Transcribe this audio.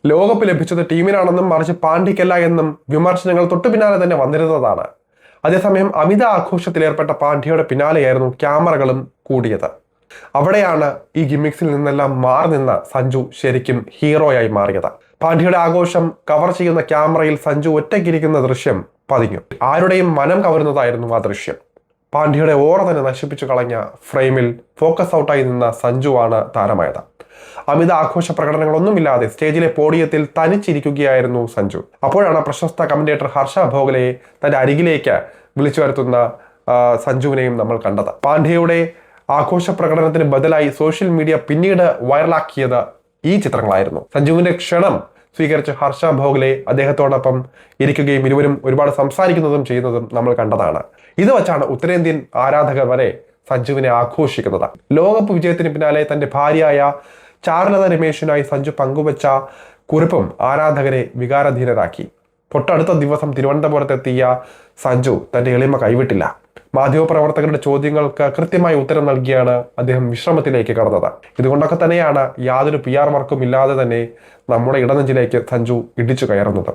ലോകകപ്പ് ലഭിച്ചത് ടീമിനാണെന്നും മറിച്ച് പാണ്ഡ്യയ്ക്കല്ല എന്നും വിമർശനങ്ങൾ തൊട്ടു പിന്നാലെ തന്നെ വന്നിരുന്നതാണ്. അതേസമയം അമിത ആഘോഷത്തിലേർപ്പെട്ട പാണ്ഡ്യയുടെ പിന്നാലെയായിരുന്നു ക്യാമറകളും കൂടിയത്. അവിടെയാണ് ഈ ഗിമ്മിക്സിൽ നിന്നെല്ലാം മാറി നിന്ന സഞ്ജു ശരിക്കും ഹീറോയായി മാറിയത്. പാണ്ഡ്യയുടെ ആഘോഷം കവർ ചെയ്യുന്ന ക്യാമറയിൽ സഞ്ജു ഒറ്റയ്ക്കിരിക്കുന്ന ദൃശ്യം പതിഞ്ഞു. ആരുടെയും മനം കവരുന്നതായിരുന്നു ആ ദൃശ്യം. പാണ്ഡ്യയുടെ ഓറ തന്നെ നശിപ്പിച്ചു കളഞ്ഞ ഫ്രെയിമിൽ ഫോക്കസ് ഔട്ടായി നിന്ന സഞ്ജുവാണ് താരമായത്. അമിത ആഘോഷ പ്രകടനങ്ങളൊന്നുമില്ലാതെ സ്റ്റേജിലെ പോഡിയത്തിൽ തനിച്ചിരിക്കുകയായിരുന്നു സഞ്ജു. അപ്പോഴാണ് പ്രശസ്ത കമന്റേറ്റർ ഹർഷ ഭോഗലയെ തന്റെ അരികിലേക്ക് വിളിച്ചു വരുത്തുന്ന സഞ്ജുവിനെയും നമ്മൾ കണ്ടത്. പാണ്ഡ്യയുടെ ആഘോഷ പ്രകടനത്തിന് ബദലായി സോഷ്യൽ മീഡിയ പിന്നീട് വൈറലാക്കിയത് ഈ ചിത്രങ്ങളായിരുന്നു. സഞ്ജുവിന്റെ ക്ഷണം സ്വീകരിച്ച് ഹർഷ ഭോഗലെ അദ്ദേഹത്തോടൊപ്പം ഇരിക്കുകയും ഇരുവരും ഒരുപാട് സംസാരിക്കുന്നതും ചെയ്യുന്നതും നമ്മൾ കണ്ടതാണ്. ഇത് വച്ചാണ് ഉത്തരേന്ത്യൻ ആരാധകർ വരെ സഞ്ജുവിനെ ആഘോഷിക്കുന്നത്. ലോകകപ്പ് വിജയത്തിന് പിന്നാലെ തന്റെ ഭാര്യയായ ചാരുലത രമേശിനായി സഞ്ജു പങ്കുവച്ച കുറിപ്പും ആരാധകരെ വികാരധീനരാക്കി. തൊട്ടടുത്ത ദിവസം തിരുവനന്തപുരത്തെത്തിയ സഞ്ജു തന്റെ എളിമ കൈവിട്ടില്ല. മാധ്യമപ്രവർത്തകരുടെ ചോദ്യങ്ങൾക്ക് കൃത്യമായി ഉത്തരം നൽകിയാണ് അദ്ദേഹം വിശ്രമത്തിലേക്ക് കടന്നത്. ഇതുകൊണ്ടൊക്കെ തന്നെയാണ് യാതൊരു PR വർക്കും ഇല്ലാതെ തന്നെ നമ്മുടെ ഇടനെഞ്ചിലേക്ക് സഞ്ജു ഇടിച്ചു കയറുന്നത്.